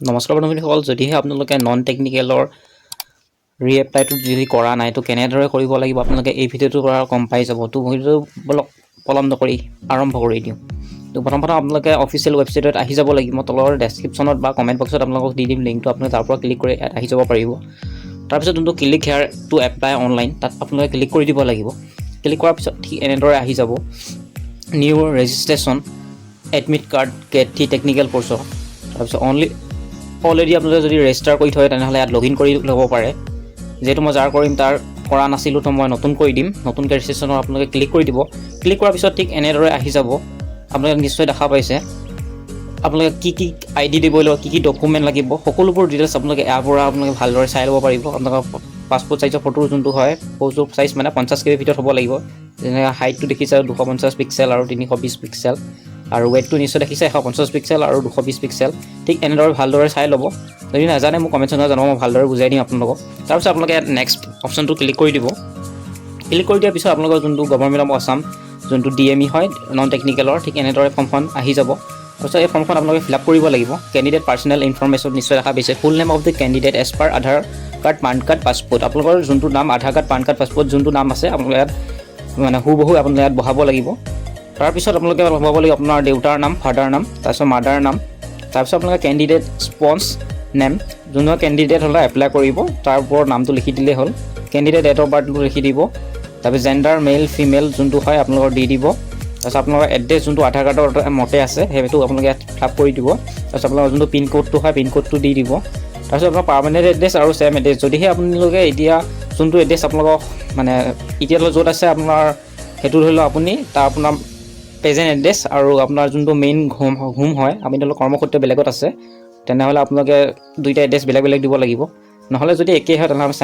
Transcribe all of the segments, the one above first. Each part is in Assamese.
নমস্কাৰ বন্ধুসকল, যদিহে আপোনালোকে নন টেকনিকেলৰ ৰিএপ্লাইটো যদি কৰা নাই তো কেনেদৰে কৰিব লাগিব আপোনালোকে এই ভিডিঅ'টোৰ পৰা গম পাই যাব। তো ভিডিঅ'টো বলক পলম নকৰি আৰম্ভ কৰি দিওঁ। তো প্ৰথম আপোনালোকে অফিচিয়েল ৱেবছাইটত আহি যাব লাগিব। তলৰ ডেছক্ৰিপশ্যনত বা কমেণ্ট বক্সত আপোনালোকক দি দিম লিংকটো, আপোনালোকে তাৰ পৰা ক্লিক কৰি আহি যাব পাৰিব। তাৰপিছত যোনটো click hair two apply online তাত আপোনালোকে ক্লিক কৰি দিব লাগিব। ক্লিক কৰাৰ পিছত ঠিক এনেদৰে আহি যাব new registration admit card grade three technical কোৰ্ছৰ। তাৰপিছত অলৰেডি আপোনালোকে যদি ৰেজিষ্টাৰ কৰি থয় তেনেহ'লে ইয়াত লগ ইন কৰি ল'ব পাৰে। যিহেতু মই যাৰ কৰিম তাৰ কৰা নাছিলোঁ তো মই নতুন কৰি দিম। নতুনকৈ ৰেজিষ্ট্ৰেশ্যনৰ আপোনালোকে ক্লিক কৰি দিব। ক্লিক কৰাৰ পিছত ঠিক এনেদৰে আহি যাব। আপোনালোকে নিশ্চয় দেখা পাইছে আপোনালোকে কি ID দিব লাগিব, কি ডকুমেণ্ট লাগিব, সকলোবোৰ ডিটেইলছ আপোনালোকে ইয়াৰ পৰা আপোনালোকে ভালদৰে চাই ল'ব পাৰিব। আপোনালোকৰ পাছপোৰ্ট চাইজৰ ফটো যোনটো হয় ফটো চাইজ মানে 50 KB ভিতৰত হ'ব লাগিব। যেনেকৈ হাইটটো দেখিছে 250 পিক্সেল আৰু 320 পিক্সেল, আৰু ৱেটটো নিশ্চয় দেখিছে 150 পিক্সেল আৰু 220 পিক্সেল। ঠিক এনেদৰে ভালদৰে চাই ল'ব। যদি নাজানে মোক কমেণ্ট চেকশ্যনত জনাব, মই ভালদৰে বুজাই দিম আপোনালোকক। তাৰপিছত আপোনালোকে ইয়াত নেক্সট অপশ্যনটো ক্লিক কৰি দিব। ক্লিক কৰি দিয়াৰ পিছত আপোনালোকৰ যোনটো গভৰ্ণমেণ্ট অফ আছাম যোনটো DME হয় নন টেকনিকেলৰ, ঠিক এনেদৰে ফৰ্মখন আহি যাব। তাৰপিছত এই ফৰ্মখন আপোনালোকে ফিল আপ কৰিব লাগিব। কেণ্ডিডেট পাৰ্চনেল ইনফৰমেশ্যন নিশ্চয় দেখা পাইছে। Full name of the candidate as per Aadhaar card, PAN card, passport. আপোনালোকৰ যোনটো নাম Aadhaar card, PAN card, passport যোনটো নাম আছে আপোনালোকে ইয়াত মানে হুবহু আপোনালোকে ইয়াত বহাব লাগিব। তাৰপিছত আপোনালোকে বহাব লাগিব আপোনাৰ দেউতাৰ নাম, ফাদাৰ নাম, তাৰপিছত মাদাৰ নাম। তাৰপিছত আপোনালোকে কেণ্ডিডেট স্পন্স নেম, যোনটো কেণ্ডিডেট হ'লে এপ্লাই কৰিব তাৰ ওপৰত নামটো লিখি দিলেই হ'ল। কেণ্ডিডেট ডেট অফ বাৰ্থটো লিখি দিব। তাৰপিছত জেণ্ডাৰ মেল ফিমেল যোনটো হয় আপোনালোকৰ দি দিব। তাৰপিছত আপোনালোকৰ এড্ৰেছ যোনটো আধাৰ কাৰ্ডৰ মতে আছে সেইটো আপোনালোকে ইয়াত ফিল আপ কৰি দিব। তাৰপিছত আপোনালোকৰ যোনটো পিনক'ডটো হয় পিনক'ডটো দি দিব। তাৰপিছত আপোনাৰ পাৰ্মানেণ্ট এড্ৰেছ আৰু ছেম এড্ৰেছ, যদিহে আপোনালোকে এতিয়া যোনটো এড্ৰেছ আপোনালোকক মানে এতিয়া য'ত আছে আপোনাৰ সেইটো ধৰি লওক আপুনি তাৰ আপোনাৰ প্ৰেজেণ্ট এড্ৰেছ আৰু আপোনাৰ যোনটো মেইন হোম হয় আপুনি ধৰি লওক কৰ্মসূত্ৰে বেলেগত আছে তেনেহ'লে আপোনালোকে দুইটা এড্ৰেছ বেলেগ বেলেগ দিব লাগিব। নহ'লে যদি একেই হয় তেনেহ'লে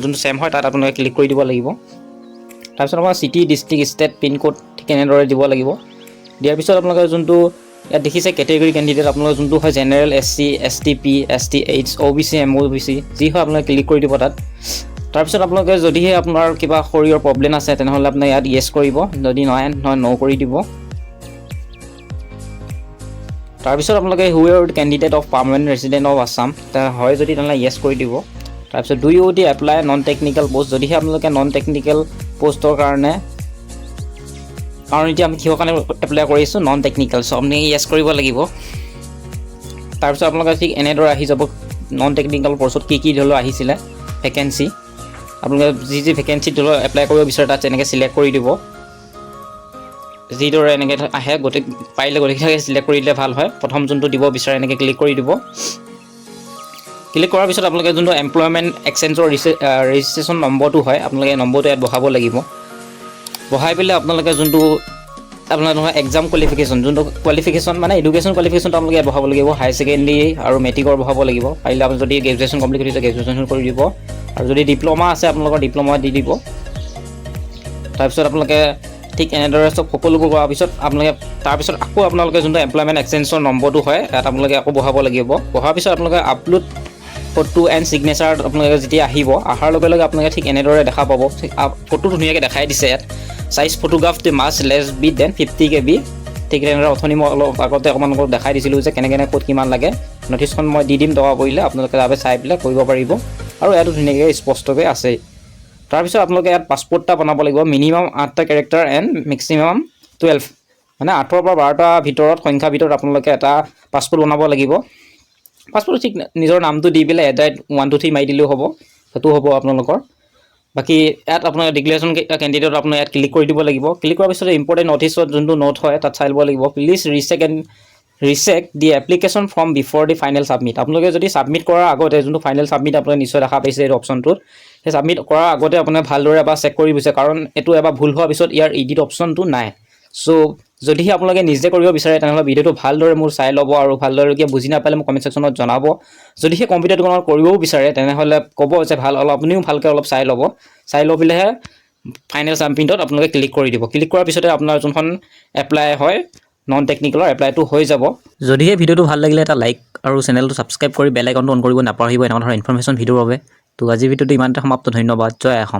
যোনটো ছেম হয় তাত আপোনালোকে ক্লিক কৰি দিব লাগিব। তাৰপিছত আপোনাৰ চিটি, ডিষ্ট্ৰিক্ট, ষ্টেট, পিনক'ড ঠিক এনেদৰে দিব লাগিব। দিয়াৰ পিছত আপোনালোকে যোনটো ইয়াত দেখিছে কেটেগৰী কেণ্ডিডেট আপোনালোকৰ যোনটো হয় general, SC, ST, P, ST, H, OBC, MOBC যি হয় আপোনালোকে ক্লিক কৰি দিব তাত। তাৰপিছত আপোনালোকে যদিহে আপোনাৰ কিবা শৰীৰৰ প্ৰব্লেম আছে তেনেহ'লে আপুনি ইয়াত য়েছ কৰিব, যদি নহয় ন' কৰি দিব। তাৰপিছত আপোনালোকে who are candidate of permanent resident of Assam হয় যদি তেনেহ'লে য়েছ কৰি দিব। তাৰপিছত do you D apply non technical post, যদিহে আপোনালোকে নন টেকনিকেল পষ্টৰ কাৰণে, কাৰণ এতিয়া আমি কিহৰ কাৰণে এপ্লাই কৰিছোঁ নন টেকনিকেল, চ' আপুনি য়েছ কৰিব লাগিব। তাৰপিছত আপোনালোকে ঠিক এনেদৰে আহি যাব নন টেকনিকেল পষ্টত কি ধৰি লওক আহিছিলে ভেকেঞ্চি। আপোনালোকে যি ভেকেঞ্চিত ধৰি লওক এপ্লাই কৰিব বিচাৰে তাত এনেকৈ চিলেক্ট কৰি দিব। যিদৰে এনেকৈ আহে পাৰিলে গোটেইকেইটাকে চিলেক্ট কৰি দিলে ভাল হয়। প্ৰথম যোনটো দিব বিচাৰে এনেকৈ ক্লিক কৰি দিব। ক্লিক কৰাৰ পিছত আপোনালোকে যোনটো এমপ্লয়মেণ্ট এক্সচেঞ্জৰ ৰেজিষ্ট্ৰেশ্যন নম্বৰটো হয় আপোনালোকে নম্বৰটো ইয়াত বহাব লাগিব। বহাই পেলাই আপোনালোকে যোনটো আপোনালোকৰ এক্সাম কোৱালিফিকেশ্যন, যোনটো কোৱালিফিকেশ্যন মানে এডুকেশ্যন কোৱালিফিকেশ্যনটো আপোনালোকে ইয়াত বহাব লাগিব। হায়াৰ ছেকেণ্ডেৰী আৰু মেট্ৰিকৰ বহাব লাগিব। পাৰিলে আপুনি যদি গ্ৰেজুৱেশ্যন কমপ্লিট কৰিছে গ্ৰেজুৱেশ্যন কৰি দিব, আৰু যদি ডিপ্ল'মা আছে আপোনালোকৰ ডিপ্ল'মা দি দিব। তাৰপিছত আপোনালোকে ঠিক এনেদৰে চব সকলোবোৰ কৰাৰ পিছত আপোনালোকে তাৰপিছত আকৌ আপোনালোকে যোনটো এমপ্লয়মেণ্ট এক্সচেঞ্জৰ নম্বৰটো হয় ইয়াত আপোনালোকে আকৌ বহাব লাগিব। বহাৰ পিছত আপোনালোকে আপলোড ফটো এণ্ড ছিগনেচাৰ আপোনালোকে যেতিয়া আহিব, অহাৰ লগে লগে আপোনালোকে ঠিক এনেদৰে দেখা পাব। ফটো ধুনীয়াকৈ দেখাই দিছে ইয়াত। চাইজ ফটোগ্ৰাফ মাছ লেছ বি দেন 50 KB। ঠিক তেনেদৰে অথনি মই অলপ আগতে অকণমান দেখাই দিছিলোঁ যে কেনেকৈ ক'ত কিমান লাগে। নটিছখন মই দি দিম দৰকাৰ পৰিলে, আপোনালোকে তাতে চাই পেলাই কৰিব পাৰিব। আৰু ইয়াতো ধুনীয়াকৈ স্পষ্টকৈ আছে। তাৰপিছত আপোনালোকে ইয়াত পাছপোৰ্ট এটা বনাব লাগিব। মিনিমাম 8টা কেৰেক্টাৰ এণ্ড মেক্সিমাম 12, মানে 8ৰ পৰা 12টা ভিতৰত সংখ্যাৰ ভিতৰত আপোনালোকে এটা পাছপোৰ্ট বনাব লাগিব। পাছপোৰ্ট ঠিক নিজৰ নামটো দি পেলাই এডাইট 1 2 3 মাৰি দিলেও হ'ব, সেইটো হ'ব আপোনালোকৰ। বাকী ইয়াত আপোনাৰ ডিক্লেৰেশ্যন কেণ্ডিডেট আপোনাৰ ইয়াত ক্লিক কৰি দিব লাগিব। ক্লিক কৰাৰ পিছত ইম্পৰ্টেণ্ট ন'টিছত যোনটো নোট হয় তাত চাই ল'ব লাগিব। Please recheck the application form before the final submit. আপোনালোকে যদি ছাবমিট কৰাৰ আগতে যোনটো ফাইনেল ছাবমিট আপোনালোকে নিশ্চয় দেখা পাইছে এই অপশ্যনটোত, সেই ছাবমিট কৰাৰ আগতে আপোনালোকে ভালদৰে এবাৰ চেক কৰি বিচাৰে, কাৰণ এইটো এবাৰ ভুল হোৱাৰ পিছত ইয়াৰ এডিট অপশ্যনটো নাই। চ' যদিহে আপোনালোকে নিজে কৰিব বিচাৰে তেনেহ'লে ভিডিঅ'টো ভালদৰে মোৰ চাই ল'ব, আৰু ভালদৰে কিয় বুজি নাপালে মোক কমেণ্ট ছেকশ্যনত জনাব। যদিহে কম্পিউটাৰ দোকানত কৰিবও বিচাৰে তেনেহ'লে ক'ব যে ভাল অলপ আপুনিও ভালকৈ অলপ চাই ল'ব। চাই লৈ পেলাইহে ফাইনেল ছাবমিটত আপোনালোকে ক্লিক কৰি দিব। ক্লিক কৰাৰ পিছতে আপোনাৰ যোনখন এপ্লাই হয় নন টেকনিকেলৰ এপ্লাইটো হৈ যাব। যদিহে ভিডিঅ'টো ভাল লাগিলে এটা লাইক আৰু চেনেলটো ছাবস্ক্ৰাইব কৰি বেল আইকনটো অন কৰিব নাপাহৰিব এনেকুৱা ধৰণৰ ইনফৰমেশ্যন ভিডিঅ'ৰ বাবে। তো আজিৰ ভিডিঅ'টো ইমানতে সমাপ্ত। ধন্যবাদ। জয় অসম।